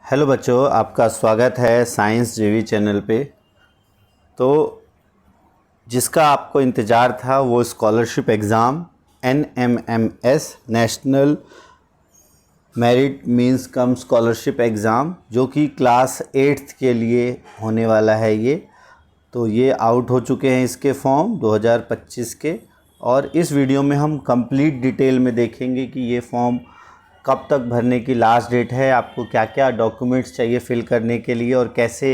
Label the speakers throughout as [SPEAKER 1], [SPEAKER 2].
[SPEAKER 1] Hello बच्चों, आपका स्वागत है साइंस जेवी चैनल पे। तो जिसका आपको इंतज़ार था वो scholarship exam NMMS national merit means कम स्कॉलरशिप एग्ज़ाम, जो कि क्लास 8th के लिए होने वाला है। तो ये आउट हो चुके हैं इसके फॉर्म 2025 के। और इस वीडियो में हम कंप्लीट डिटेल में देखेंगे कि ये फॉर्म कब तक भरने की लास्ट डेट है, आपको क्या क्या डॉक्यूमेंट्स चाहिए फिल करने के लिए, और कैसे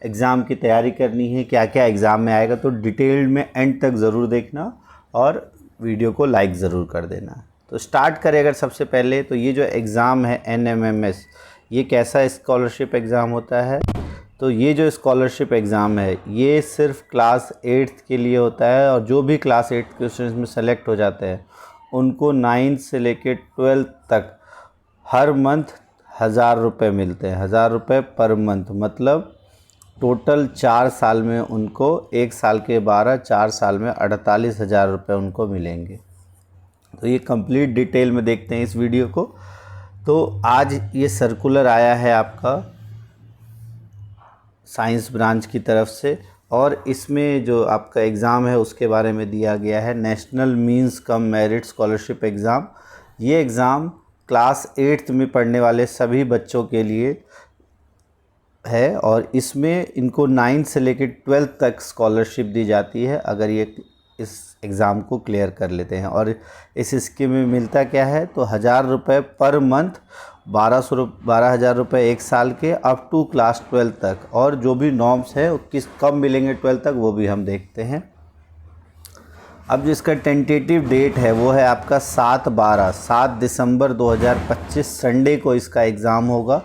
[SPEAKER 1] एग्ज़ाम की तैयारी करनी है, क्या क्या एग्ज़ाम में आएगा। तो डिटेल में एंड तक ज़रूर देखना और वीडियो को लाइक ज़रूर कर देना। तो स्टार्ट करें अगर सबसे पहले, तो ये जो एग्ज़ाम है NMMS, ये कैसा स्कॉलरशिप एग्ज़ाम होता है। तो ये जो स्कॉलरशिप एग्ज़ाम है ये सिर्फ क्लास 8th के लिए होता है, और जो भी क्लास 8th के स्टूडेंट्स में सेलेक्ट हो जाते हैं उनको 9th से लेकर 12th तक हर मंथ 1000 रुपये मिलते हैं। 1000 रुपये पर मंथ, मतलब टोटल 4 साल में उनको, 1 साल के 12, 4 साल में 48,000 रुपये उनको मिलेंगे। तो ये कंप्लीट डिटेल में देखते हैं इस वीडियो को। तो आज ये सर्कुलर आया है आपका साइंस ब्रांच की तरफ से, और इसमें जो आपका एग्ज़ाम है उसके बारे में दिया गया है, national means cum merit scholarship exam. ये एग्ज़ाम क्लास 8th में पढ़ने वाले सभी बच्चों के लिए है, और इसमें इनको 9th से लेकर 12th तक स्कॉलरशिप दी जाती है अगर ये इस एग्ज़ाम को क्लियर कर लेते हैं। और इस स्कीम में मिलता क्या है, तो 1000 रुपये पर मंथ, 12,000 रुपये 1 साल के, अप टू क्लास 12 तक। और जो भी नॉर्म्स है किस कब मिलेंगे 12 तक वो भी हम देखते हैं। अब जो इसका टेंटेटिव डेट है वो है आपका 7 दिसंबर 2025 संडे को इसका एग्ज़ाम होगा,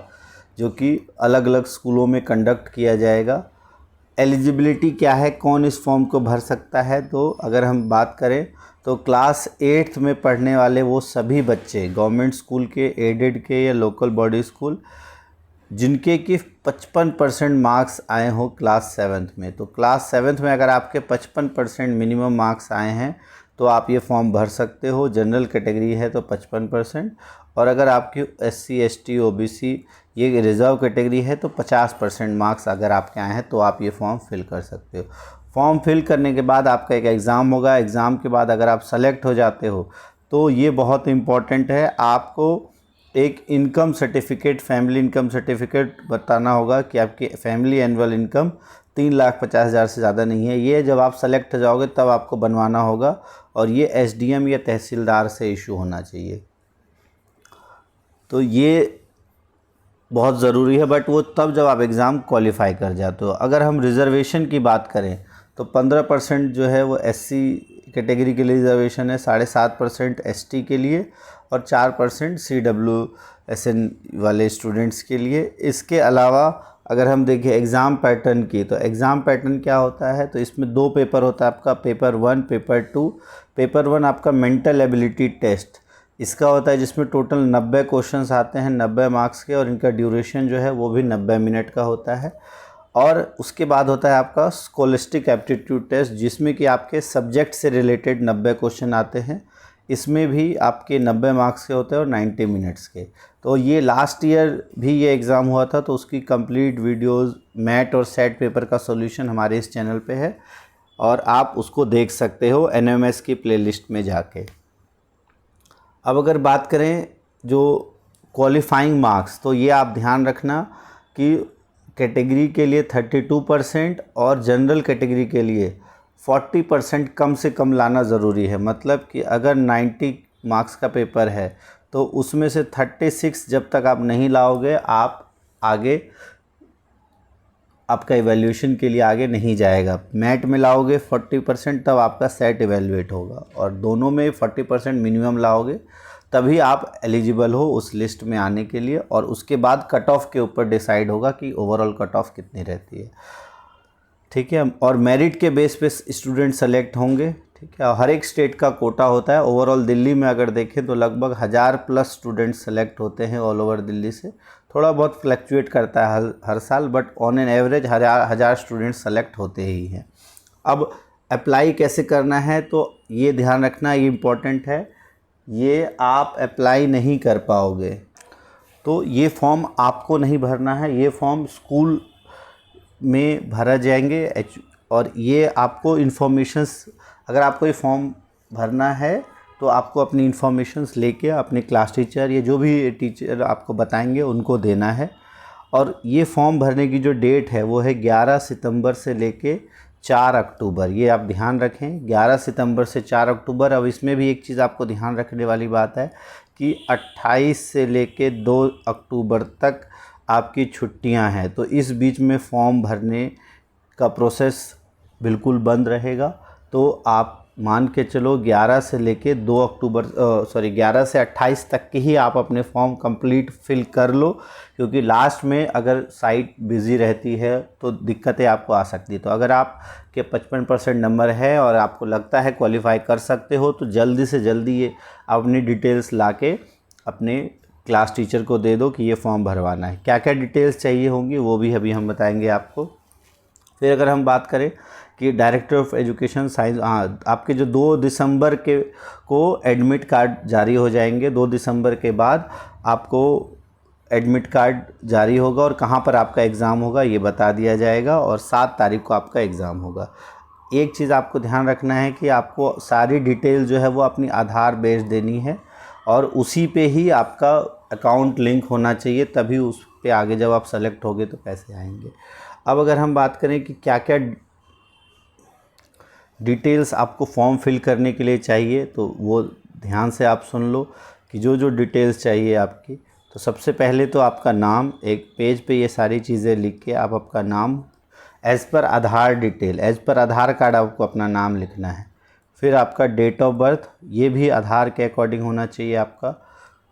[SPEAKER 1] जो कि अलग अलग स्कूलों में कंडक्ट किया जाएगा। एलिजिबिलिटी क्या है, कौन इस फॉर्म को भर सकता है, तो अगर हम बात करें तो क्लास 8th में पढ़ने वाले वो सभी बच्चे गवर्नमेंट स्कूल के, एडेड के या लोकल बॉडी स्कूल, जिनके कि 55% मार्क्स आए हो क्लास 7th में। तो क्लास 7th में अगर आपके 55% मिनिमम मार्क्स आए हैं तो आप ये फॉर्म भर सकते हो। जनरल कैटेगरी है तो 55%, और अगर आपकी SC ST OBC ये रिज़र्व कैटेगरी है तो 50% मार्क्स अगर आपके आए हैं तो आप ये फॉर्म फिल कर सकते हो। फॉर्म फिल करने के बाद आपका एक एग्ज़ाम होगा। एग्ज़ाम के बाद अगर आप सेलेक्ट हो जाते हो तो ये बहुत इम्पॉर्टेंट है, आपको एक income certificate, family income certificate बताना होगा कि आपकी फैमिली एनुअल इनकम 3,50,000 से ज़्यादा नहीं है। ये जब आप सेलेक्ट हो जाओगे तब आपको बनवाना होगा, और ये SDM या तहसीलदार से इशू होना चाहिए। तो ये बहुत ज़रूरी है, बट वो तब जब आप एग्ज़ाम क्वालिफाई कर जाते हो। अगर हम रिज़र्वेशन की बात करें तो 15% जो है वो SC कैटेगरी के लिए रिज़र्वेशन है, 7.5% ST के लिए, और 4% CWSN वाले स्टूडेंट्स के लिए। इसके अलावा अगर हम देखें एग्ज़ाम पैटर्न की, तो एग्ज़ाम पैटर्न क्या होता है, तो इसमें 2 पेपर होता है आपका, पेपर 1, पेपर 2। पेपर 1 आपका मेंटल एबिलिटी टेस्ट, इसका होता है जिसमें टोटल 90 क्वेश्चंस आते हैं 90 मार्क्स के, और इनका ड्यूरेशन जो है वो भी 90 मिनट का होता है। और उसके बाद होता है आपका स्कॉलस्टिक एप्टीट्यूड टेस्ट, जिसमें कि आपके सब्जेक्ट से रिलेटेड 90 क्वेश्चन आते हैं। इसमें भी आपके 90 मार्क्स के होते हैं और 90 मिनट्स के। तो ये लास्ट ईयर भी ये एग्ज़ाम हुआ था, तो उसकी कंप्लीट वीडियोस, मैट और सेट पेपर का सॉल्यूशन हमारे इस चैनल पे है, और आप उसको देख सकते हो NMS की प्लेलिस्ट में जाके। अब अगर बात करें जो क्वालिफाइंग मार्क्स, तो ये आप ध्यान रखना कि कैटेगरी के लिए 32% और जनरल कैटेगरी के लिए 40% कम से कम लाना ज़रूरी है। मतलब कि अगर 90 मार्क्स का पेपर है तो उसमें से 36 जब तक आप नहीं लाओगे, आप आगे आपका इवैल्यूएशन के लिए आगे नहीं जाएगा। मैट में लाओगे 40% तब आपका सेट इवैल्यूएट होगा, और दोनों में 40% मिनिमम लाओगे तभी आप एलिजिबल हो उस लिस्ट में आने के लिए। और उसके बाद कट ऑफ के ऊपर डिसाइड होगा कि ओवरऑल कट ऑफ कितनी रहती है, ठीक है। और मेरिट के बेस पे स्टूडेंट सेलेक्ट होंगे, ठीक है। हर एक स्टेट का कोटा होता है। ओवरऑल दिल्ली में अगर देखें तो लगभग 1000+ स्टूडेंट्स सेलेक्ट होते हैं ऑल ओवर दिल्ली से। थोड़ा बहुत फ्लैक्चुएट करता है हर साल, but on an average 1000 students select होते ही हैं। अब अप्लाई कैसे करना है, तो ये ध्यान रखना, ये इम्पोर्टेंट है। ये आप अप्लाई नहीं कर पाओगे, तो ये फॉर्म आपको नहीं भरना है, ये फॉर्म स्कूल में भरा जाएंगे। और ये आपको इन्फॉर्मेशंस, अगर आपको ये फॉर्म भरना है तो आपको अपनी इन्फॉर्मेशंस लेके अपने क्लास टीचर या जो भी टीचर आपको बताएंगे उनको देना है। और ये फॉर्म भरने की जो डेट है वो है 11 सितंबर से लेके 4 अक्टूबर। ये आप ध्यान रखें, 11 सितंबर से 4 अक्टूबर। अब इसमें भी एक चीज़ आपको ध्यान रखने वाली बात है कि 28 से लेके 2 अक्टूबर तक आपकी छुट्टियां हैं, तो इस बीच में फॉर्म भरने का प्रोसेस बिल्कुल बंद रहेगा। तो आप मान के चलो 11 से लेके 2 अक्टूबर 11 से 28 तक की ही आप अपने फॉर्म कंप्लीट फिल कर लो, क्योंकि लास्ट में अगर साइट बिज़ी रहती है तो दिक्कतें आपको आ सकती है। तो अगर आपके 55% नंबर है और आपको लगता है क्वालिफाई कर सकते हो तो जल्दी से जल्दी ये अपनी डिटेल्स लाके अपने क्लास टीचर को दे दो कि ये फॉर्म भरवाना है। क्या क्या डिटेल्स चाहिए होंगी वो भी अभी हम बताएंगे आपको। फिर अगर हम बात करें कि डायरेक्टर ऑफ एजुकेशन साइंस, आपके जो 2 दिसंबर के को एडमिट कार्ड जारी हो जाएंगे। 2 दिसंबर के बाद आपको एडमिट कार्ड जारी होगा और कहाँ पर आपका एग्ज़ाम होगा ये बता दिया जाएगा, और 7 तारीख को आपका एग्ज़ाम होगा। एक चीज़ आपको ध्यान रखना है कि आपको सारी डिटेल जो है वो अपनी आधार बेस देनी है और उसी पे ही आपका अकाउंट लिंक होना चाहिए, तभी उस पे आगे जब आप सेलेक्ट होगे तो पैसे आएंगे। अब अगर हम बात करें कि क्या क्या डिटेल्स आपको फॉर्म फिल करने के लिए चाहिए, तो वो ध्यान से आप सुन लो कि जो जो डिटेल्स चाहिए आपकी। तो सबसे पहले तो आपका नाम, एक पेज पे ये सारी चीज़ें लिख के आप आपका नाम एज़ पर आधार डिटेल, एज़ पर आधार कार्ड आपको अपना नाम लिखना है। फिर आपका डेट ऑफ बर्थ, ये भी आधार के अकॉर्डिंग होना चाहिए आपका।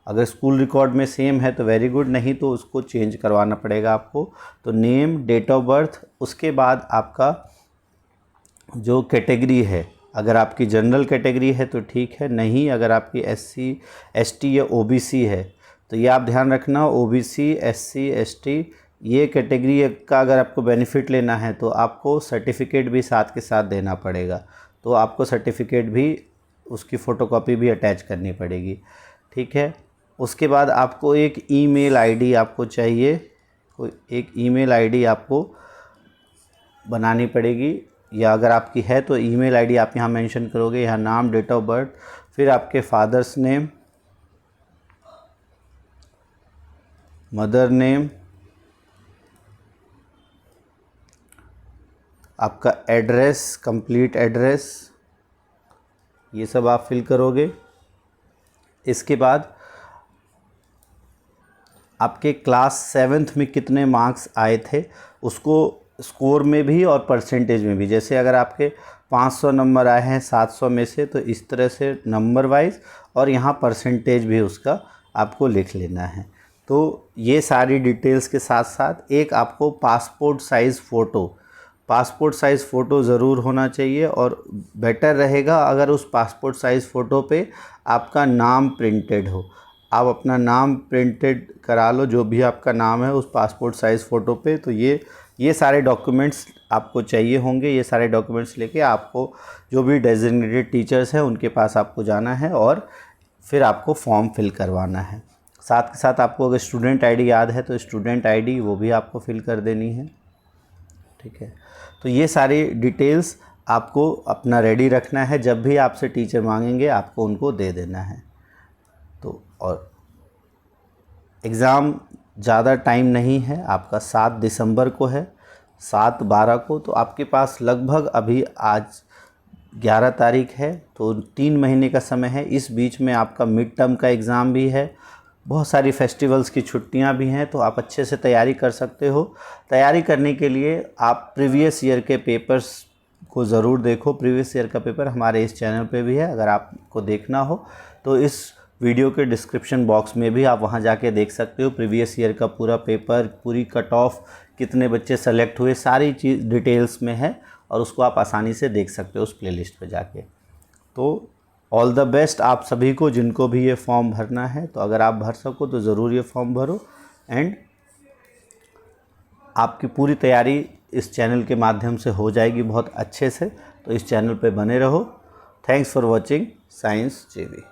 [SPEAKER 1] अगर स्कूल रिकॉर्ड में सेम है तो वेरी गुड, नहीं तो उसको चेंज करवाना पड़ेगा आपको। तो नेम, डेट ऑफ बर्थ, उसके बाद आपका जो कैटेगरी है, अगर आपकी जनरल कैटेगरी है तो ठीक है, नहीं अगर आपकी SC ST या OBC है तो ये आप ध्यान रखना, OBC SC ST ये कैटेगरी का अगर आपको बेनिफिट लेना है तो आपको सर्टिफिकेट भी साथ के साथ देना पड़ेगा। तो आपको सर्टिफिकेट भी, उसकी फ़ोटोकॉपी भी अटैच करनी पड़ेगी, ठीक है। उसके बाद आपको एक ईमेल आईडी आपको चाहिए, कोई एक ईमेल आईडी आपको बनानी पड़ेगी, या अगर आपकी है तो ईमेल आईडी आप यहाँ मेंशन करोगे, यहाँ नाम, डेट ऑफ बर्थ, फिर आपके फादर्स नेम, मदर नेम, आपका एड्रेस, कंप्लीट एड्रेस, ये सब आप फिल करोगे। इसके बाद आपके क्लास 7th में कितने मार्क्स आए थे उसको स्कोर में भी और परसेंटेज में भी, जैसे अगर आपके 500 नंबर आए हैं 700 में से तो इस तरह से नंबर वाइज, और यहाँ परसेंटेज भी उसका आपको लिख लेना है। तो ये सारी डिटेल्स के साथ साथ एक आपको पासपोर्ट साइज़ फ़ोटो ज़रूर होना चाहिए, और बेटर रहेगा अगर उस पासपोर्ट साइज़ फ़ोटो पे आपका नाम प्रिंटेड हो। आप अपना नाम प्रिंटेड करा लो, जो भी आपका नाम है उस पासपोर्ट साइज़ फ़ोटो पे। तो ये सारे डॉक्यूमेंट्स आपको चाहिए होंगे। ये सारे डॉक्यूमेंट्स लेके आपको जो भी डेजिग्नेटेड टीचर्स हैं उनके पास आपको जाना है और फिर आपको फॉर्म फिल करवाना है। साथ के साथ आपको अगर स्टूडेंट आईडी याद है तो स्टूडेंट आईडी वो भी आपको फिल कर देनी है, ठीक है। तो ये सारी डिटेल्स आपको अपना रेडी रखना है, जब भी आपसे टीचर मांगेंगे आपको उनको दे देना है। तो और एग्ज़ाम ज़्यादा टाइम नहीं है, आपका 7 दिसंबर को है, 7/12 को। तो आपके पास लगभग अभी आज 11 तारीख है, तो 3 महीने का समय है। इस बीच में आपका मिड टर्म का एग्ज़ाम भी है, बहुत सारी फेस्टिवल्स की छुट्टियां भी हैं, तो आप अच्छे से तैयारी कर सकते हो। तैयारी करने के लिए आप प्रीवियस ईयर के पेपर्स को ज़रूर देखो। प्रीवियस ईयर का पेपर हमारे इस चैनल पे भी है, अगर आपको देखना हो तो इस वीडियो के डिस्क्रिप्शन बॉक्स में भी आप वहां जाके देख सकते हो। प्रीवियस ईयर का पूरा पेपर, पूरी कट ऑफ, कितने बच्चे सेलेक्ट हुए, सारी चीज़ डिटेल्स में है और उसको आप आसानी से देख सकते हो उस प्लेलिस्ट पे जाके। तो ऑल द बेस्ट आप सभी को जिनको भी ये फॉर्म भरना है। तो अगर आप भर सको तो ज़रूर ये फॉर्म भरो, एंड आपकी पूरी तैयारी इस चैनल के माध्यम से हो जाएगी बहुत अच्छे से। तो इस चैनल पे बने रहो। Thanks for watching science JV।